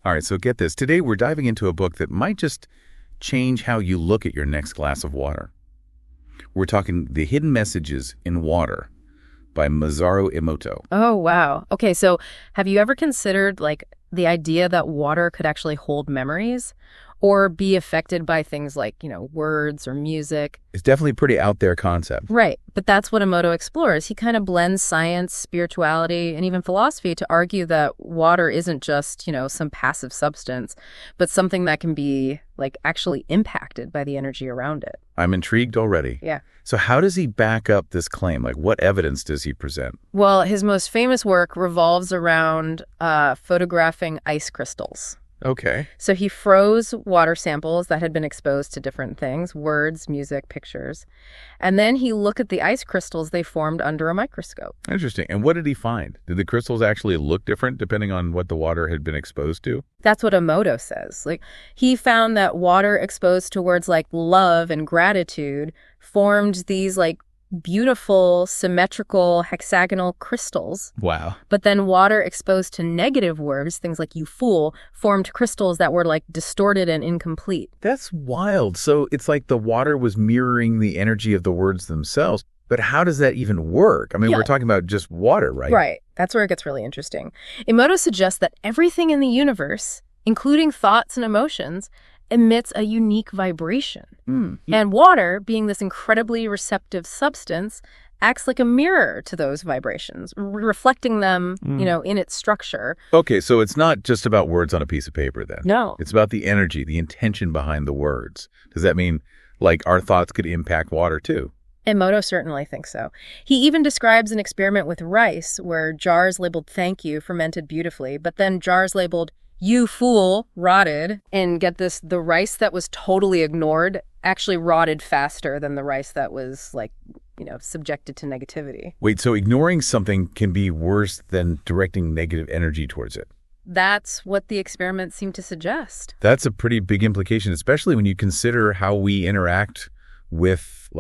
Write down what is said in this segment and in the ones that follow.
All right, so get this. Today we're diving into a book that might just change how you look at your next glass of water. We're talking The Hidden Messages in Water by Masaru Emoto. Oh, wow. Okay, so have you ever considered, the idea that water could actually hold memories or be affected by things like, words or music? It's definitely a pretty out there concept. Right, but that's what Emoto explores. He kind of blends science, spirituality, and even philosophy to argue that water isn't just, some passive substance, but something that can be, actually impacted by the energy around it. I'm intrigued already. Yeah. So how does he back up this claim? What evidence does he present? Well, his most famous work revolves around photographing ice crystals. Okay. So he froze water samples that had been exposed to different things, words, music, pictures. And then he looked at the ice crystals they formed under a microscope. Interesting. And what did he find? Did the crystals actually look different depending on what the water had been exposed to? That's what Emoto says. He found that water exposed to words like love and gratitude formed these beautiful, symmetrical, hexagonal crystals. Wow. But then water exposed to negative words, things like you fool, formed crystals that were distorted and incomplete. That's wild. So it's like the water was mirroring the energy of the words themselves. But how does that even work? I mean, We're talking about just water, right? Right. That's where it gets really interesting. Emoto suggests that everything in the universe, including thoughts and emotions, emits a unique vibration. And water, being this incredibly receptive substance, acts like a mirror to those vibrations, reflecting them, in its structure. Okay, so it's not just about words on a piece of paper then. No. It's about the energy, the intention behind the words. Does that mean, our thoughts could impact water too? Emoto certainly thinks so. He even describes an experiment with rice where jars labeled "thank you" fermented beautifully, but then jars labeled "you fool" rotted. And get this, the rice that was totally ignored actually rotted faster than the rice that was subjected to negativity. Wait, so ignoring something can be worse than directing negative energy towards it? That's what the experiment seemed to suggest. That's a pretty big implication, especially when you consider how we interact with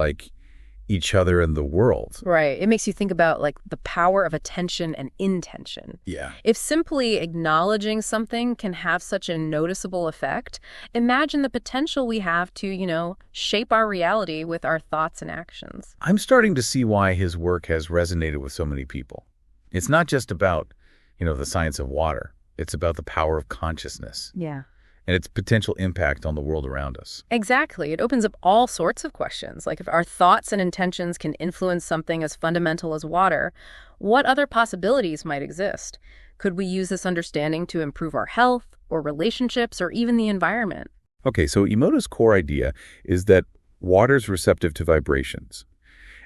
each other and the world. Right. It makes you think about the power of attention and intention. Yeah. If simply acknowledging something can have such a noticeable effect, imagine the potential we have to, shape our reality with our thoughts and actions. I'm starting to see why his work has resonated with so many people. It's not just about, the science of water. It's about the power of consciousness. Yeah. And its potential impact on the world around us. Exactly. It opens up all sorts of questions. If our thoughts and intentions can influence something as fundamental as water, what other possibilities might exist? Could we use this understanding to improve our health or relationships or even the environment? Okay, so Emoto's core idea is that water's receptive to vibrations.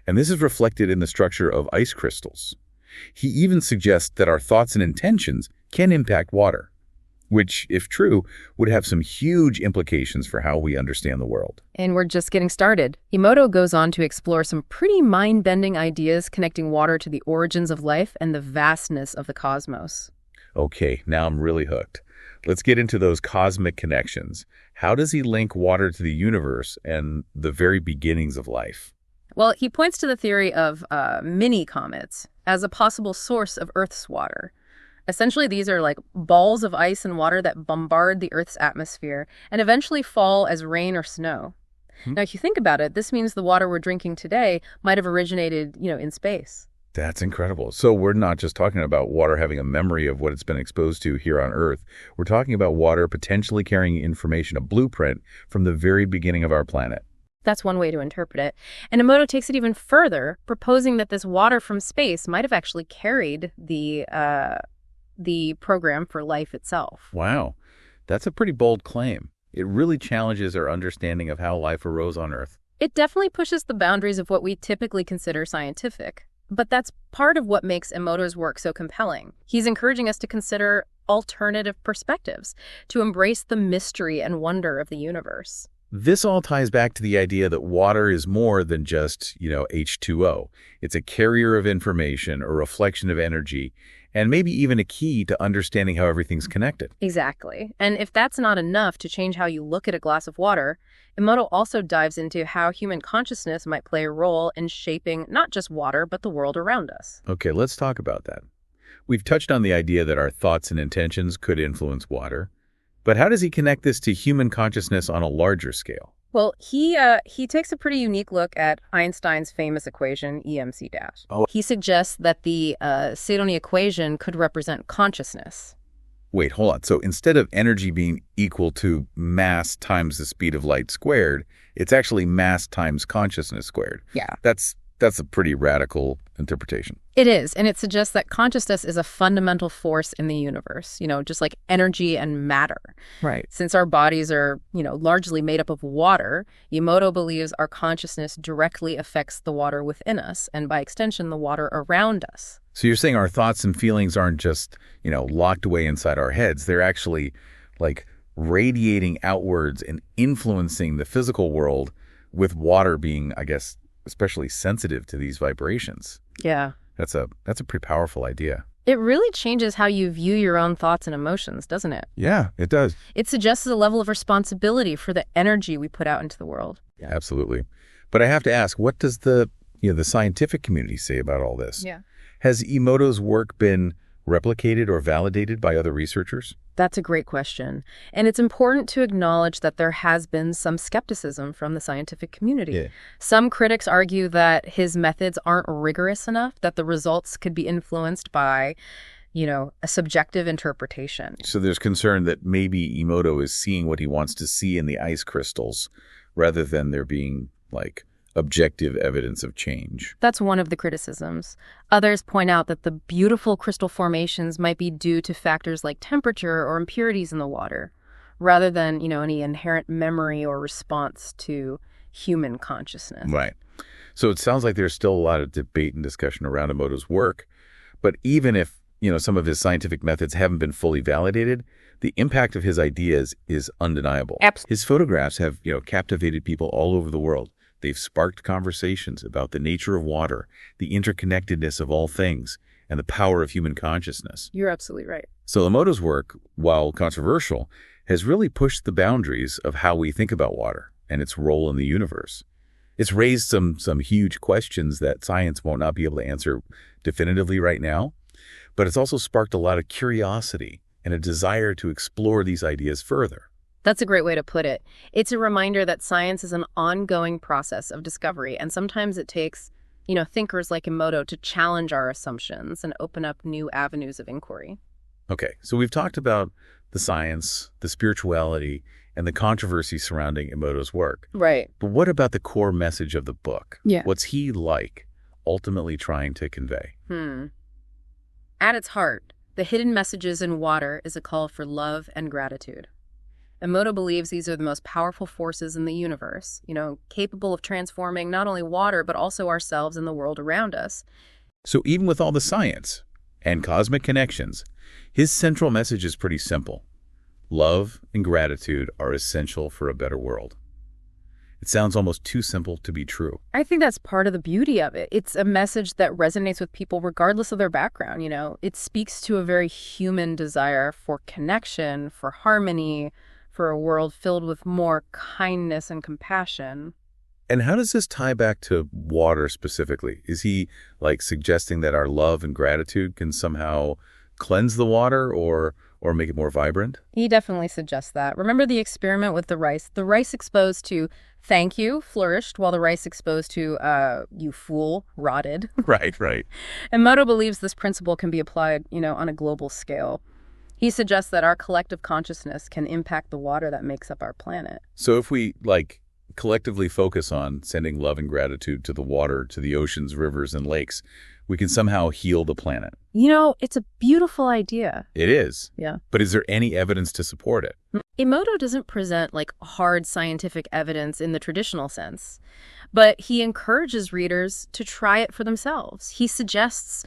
And this is reflected in the structure of ice crystals. He even suggests that our thoughts and intentions can impact water, which, if true, would have some huge implications for how we understand the world. And we're just getting started. Emoto goes on to explore some pretty mind-bending ideas connecting water to the origins of life and the vastness of the cosmos. Okay, now I'm really hooked. Let's get into those cosmic connections. How does he link water to the universe and the very beginnings of life? Well, he points to the theory of mini-comets as a possible source of Earth's water. Essentially, these are balls of ice and water that bombard the Earth's atmosphere and eventually fall as rain or snow. Now, if you think about it, this means the water we're drinking today might have originated, in space. That's incredible. So we're not just talking about water having a memory of what it's been exposed to here on Earth. We're talking about water potentially carrying information, a blueprint from the very beginning of our planet. That's one way to interpret it. And Emoto takes it even further, proposing that this water from space might have actually carried the program for life itself. Wow. That's a pretty bold claim. It really challenges our understanding of how life arose on Earth. It definitely pushes the boundaries of what we typically consider scientific. But that's part of what makes Emoto's work so compelling. He's encouraging us to consider alternative perspectives, to embrace the mystery and wonder of the universe. This all ties back to the idea that water is more than just, H2O. It's a carrier of information, a reflection of energy, and maybe even a key to understanding how everything's connected. Exactly. And if that's not enough to change how you look at a glass of water, Emoto also dives into how human consciousness might play a role in shaping not just water, but the world around us. Okay, let's talk about that. We've touched on the idea that our thoughts and intentions could influence water. But how does he connect this to human consciousness on a larger scale? Well, he takes a pretty unique look at Einstein's famous equation, EMC dash. Oh. He suggests that the Sidoni equation could represent consciousness. Wait, hold on. So instead of energy being equal to mass times the speed of light squared, it's actually mass times consciousness squared. Yeah. That's a pretty radical interpretation. It is, and it suggests that consciousness is a fundamental force in the universe, just like energy and matter. Right. Since our bodies are, largely made up of water, Emoto believes our consciousness directly affects the water within us, and by extension, the water around us. So you're saying our thoughts and feelings aren't just, locked away inside our heads. They're actually like radiating outwards and influencing the physical world, with water being, I guess, especially sensitive to these vibrations. Yeah. That's a pretty powerful idea. It really changes how you view your own thoughts and emotions, doesn't it? Yeah, it does. It suggests a level of responsibility for the energy we put out into the world. Yeah, absolutely. But I have to ask, what does the scientific community say about all this? Yeah. Has Emoto's work been replicated or validated by other researchers? That's a great question. And it's important to acknowledge that there has been some skepticism from the scientific community. Yeah. Some critics argue that his methods aren't rigorous enough, that the results could be influenced by, a subjective interpretation. So there's concern that maybe Emoto is seeing what he wants to see in the ice crystals rather than there being, objective evidence of change. That's one of the criticisms. Others point out that the beautiful crystal formations might be due to factors like temperature or impurities in the water, rather than, any inherent memory or response to human consciousness. Right. So it sounds like there's still a lot of debate and discussion around Emoto's work, but even if, some of his scientific methods haven't been fully validated, the impact of his ideas is undeniable. Absolutely. His photographs have, captivated people all over the world. They've sparked conversations about the nature of water, the interconnectedness of all things, and the power of human consciousness. You're absolutely right. So Emoto's work, while controversial, has really pushed the boundaries of how we think about water and its role in the universe. It's raised some huge questions that science won't not be able to answer definitively right now, but it's also sparked a lot of curiosity and a desire to explore these ideas further. That's a great way to put it. It's a reminder that science is an ongoing process of discovery, and sometimes it takes, thinkers like Emoto to challenge our assumptions and open up new avenues of inquiry. Okay, so we've talked about the science, the spirituality, and the controversy surrounding Emoto's work. Right. But what about the core message of the book? Yeah. What's he ultimately trying to convey? At its heart, the hidden messages in water is a call for love and gratitude. Emoto believes these are the most powerful forces in the universe, capable of transforming not only water, but also ourselves and the world around us. So even with all the science and cosmic connections, his central message is pretty simple. Love and gratitude are essential for a better world. It sounds almost too simple to be true. I think that's part of the beauty of it. It's a message that resonates with people regardless of their background, It speaks to a very human desire for connection, for harmony, for a world filled with more kindness and compassion. And how does this tie back to water specifically? Is he suggesting that our love and gratitude can somehow cleanse the water or make it more vibrant? He definitely suggests that. Remember the experiment with the rice? The rice exposed to thank you flourished, while the rice exposed to you fool rotted. Right. Emoto believes this principle can be applied, on a global scale. He suggests that our collective consciousness can impact the water that makes up our planet. So if we, collectively focus on sending love and gratitude to the water, to the oceans, rivers, and lakes, we can somehow heal the planet. It's a beautiful idea. It is. Yeah. But is there any evidence to support it? Emoto doesn't present, hard scientific evidence in the traditional sense. But he encourages readers to try it for themselves. He suggests,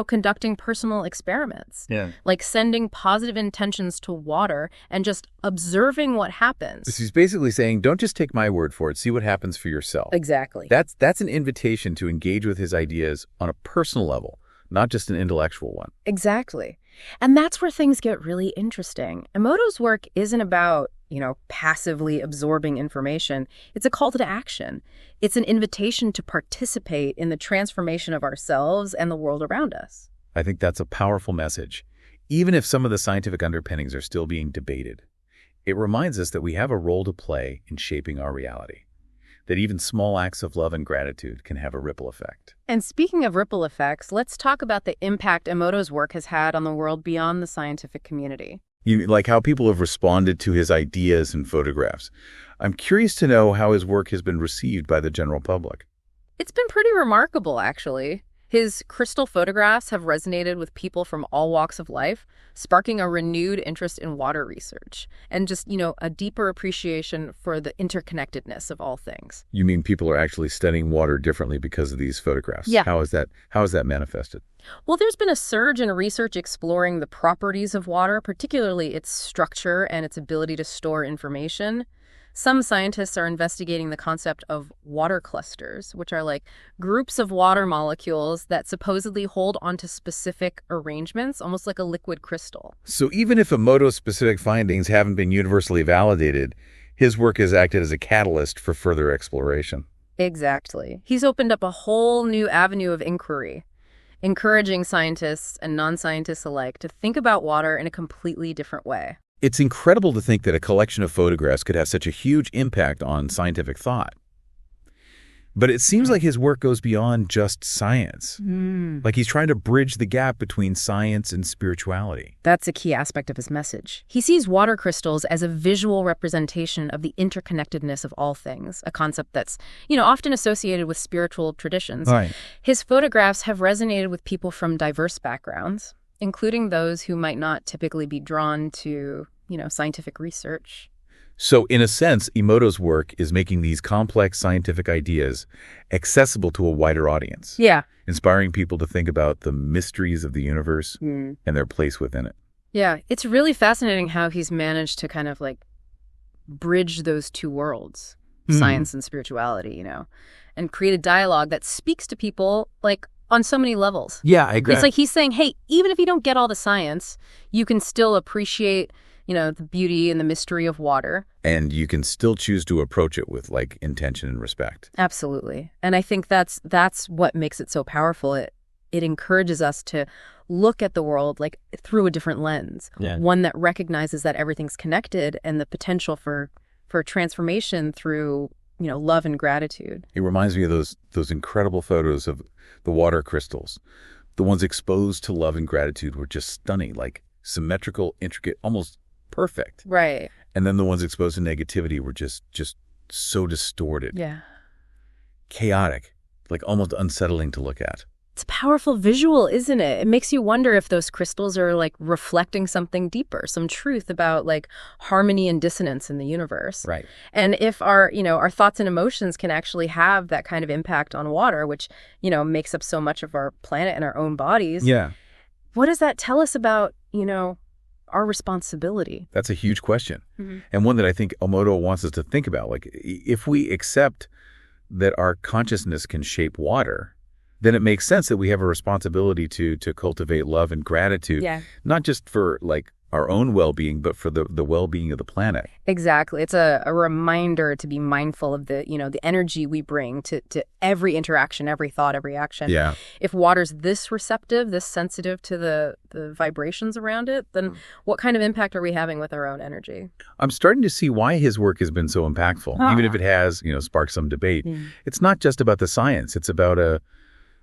conducting personal experiments, like sending positive intentions to water and just observing what happens. So he's basically saying, don't just take my word for it, see what happens for yourself. Exactly. That's an invitation to engage with his ideas on a personal level, not just an intellectual one. Exactly. And that's where things get really interesting. Emoto's work isn't about, passively absorbing information. It's a call to action. It's an invitation to participate in the transformation of ourselves and the world around us. I think that's a powerful message, even if some of the scientific underpinnings are still being debated. It reminds us that we have a role to play in shaping our reality, that even small acts of love and gratitude can have a ripple effect. And speaking of ripple effects, let's talk about the impact Emoto's work has had on the world beyond the scientific community. Like how people have responded to his ideas and photographs. I'm curious to know how his work has been received by the general public. It's been pretty remarkable, actually. His crystal photographs have resonated with people from all walks of life, sparking a renewed interest in water research and just, a deeper appreciation for the interconnectedness of all things. You mean people are actually studying water differently because of these photographs? Yeah. How is that manifested? Well, there's been a surge in research exploring the properties of water, particularly its structure and its ability to store information. Some scientists are investigating the concept of water clusters, which are like groups of water molecules that supposedly hold onto specific arrangements, almost like a liquid crystal. So even if Emoto's specific findings haven't been universally validated, his work has acted as a catalyst for further exploration. Exactly. He's opened up a whole new avenue of inquiry, encouraging scientists and non-scientists alike to think about water in a completely different way. It's incredible to think that a collection of photographs could have such a huge impact on scientific thought. But it seems like his work goes beyond just science. Like he's trying to bridge the gap between science and spirituality. That's a key aspect of his message. He sees water crystals as a visual representation of the interconnectedness of all things, a concept that's, often associated with spiritual traditions. Right. His photographs have resonated with people from diverse backgrounds, including those who might not typically be drawn to, scientific research. So in a sense, Emoto's work is making these complex scientific ideas accessible to a wider audience. Yeah. Inspiring people to think about the mysteries of the universe and their place within it. Yeah, it's really fascinating how he's managed to kind of bridge those two worlds, science and spirituality, and create a dialogue that speaks to people on so many levels. Yeah, I agree. It's like he's saying, hey, even if you don't get all the science, you can still appreciate, the beauty and the mystery of water. And you can still choose to approach it with intention and respect. Absolutely. And I think that's what makes it so powerful. It encourages us to look at the world through a different lens, one that recognizes that everything's connected and the potential for transformation through love and gratitude. It reminds me of those incredible photos of the water crystals. The ones exposed to love and gratitude were just stunning, symmetrical, intricate, almost perfect. Right. And then the ones exposed to negativity were just so distorted. Yeah. Chaotic, almost unsettling to look at. It's a powerful visual, isn't it? It makes you wonder if those crystals are reflecting something deeper, some truth about harmony and dissonance in the universe. Right. And if our thoughts and emotions can actually have that kind of impact on water, which, makes up so much of our planet and our own bodies. Yeah. What does that tell us about, our responsibility? That's a huge question. And one that I think Emoto wants us to think about. If we accept that our consciousness can shape water, then it makes sense that we have a responsibility to cultivate love and gratitude, not just for our own well-being, but for the well-being of the planet. Exactly. It's a reminder to be mindful of the, the energy we bring to every interaction, every thought, every action. Yeah. If water's this receptive, this sensitive to the vibrations around it, then what kind of impact are we having with our own energy? I'm starting to see why his work has been so impactful, even if it has, sparked some debate. It's not just about the science. It's about a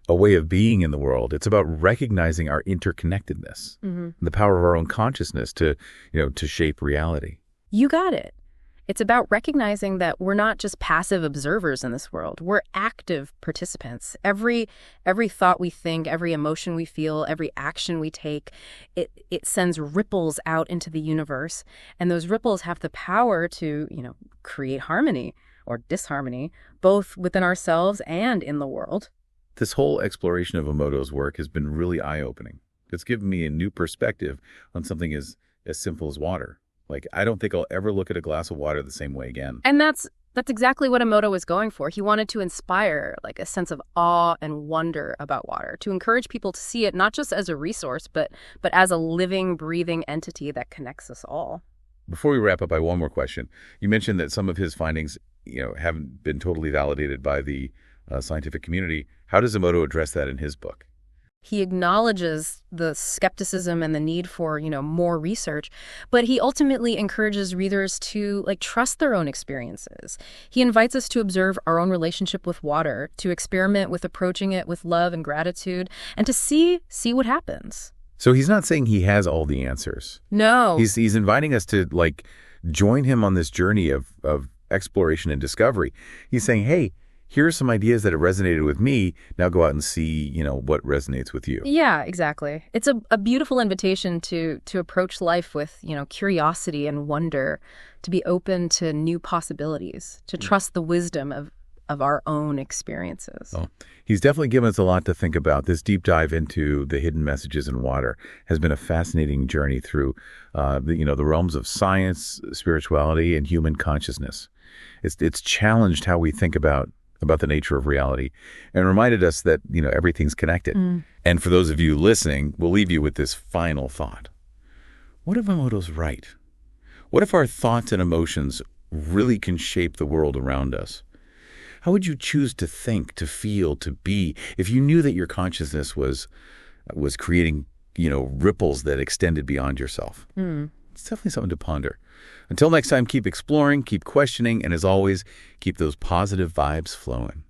way of being in the world. It's about recognizing our interconnectedness, the power of our own consciousness to shape reality. You got it. It's about recognizing that we're not just passive observers in this world. We're active participants. Every thought we think, every emotion we feel, every action we take, it sends ripples out into the universe. And those ripples have the power to, create harmony or disharmony, both within ourselves and in the world. This whole exploration of Emoto's work has been really eye-opening. It's given me a new perspective on something as simple as water. I don't think I'll ever look at a glass of water the same way again. And that's exactly what Emoto was going for. He wanted to inspire a sense of awe and wonder about water, to encourage people to see it not just as a resource, but as a living, breathing entity that connects us all. Before we wrap up, I have one more question. You mentioned that some of his findings, haven't been totally validated by the scientific community. How does Emoto address that in his book? He acknowledges the skepticism and the need for, more research, but he ultimately encourages readers to trust their own experiences. He invites us to observe our own relationship with water, to experiment with approaching it with love and gratitude, and to see what happens. So he's not saying he has all the answers. No. He's inviting us to join him on this journey of exploration and discovery. He's saying, hey, here are some ideas that have resonated with me. Now go out and see, what resonates with you. Yeah, exactly. It's a beautiful invitation to approach life with, curiosity and wonder, to be open to new possibilities, to trust the wisdom of our own experiences. Oh, he's definitely given us a lot to think about. This deep dive into the hidden messages in water has been a fascinating journey through, the realms of science, spirituality, and human consciousness. It's challenged how we think about the nature of reality and reminded us that, everything's connected. And for those of you listening, we'll leave you with this final thought. What if Emoto's right? What if our thoughts and emotions really can shape the world around us? How would you choose to think, to feel, to be if you knew that your consciousness was creating, ripples that extended beyond yourself? It's definitely something to ponder. Until next time, keep exploring, keep questioning, and as always, keep those positive vibes flowing.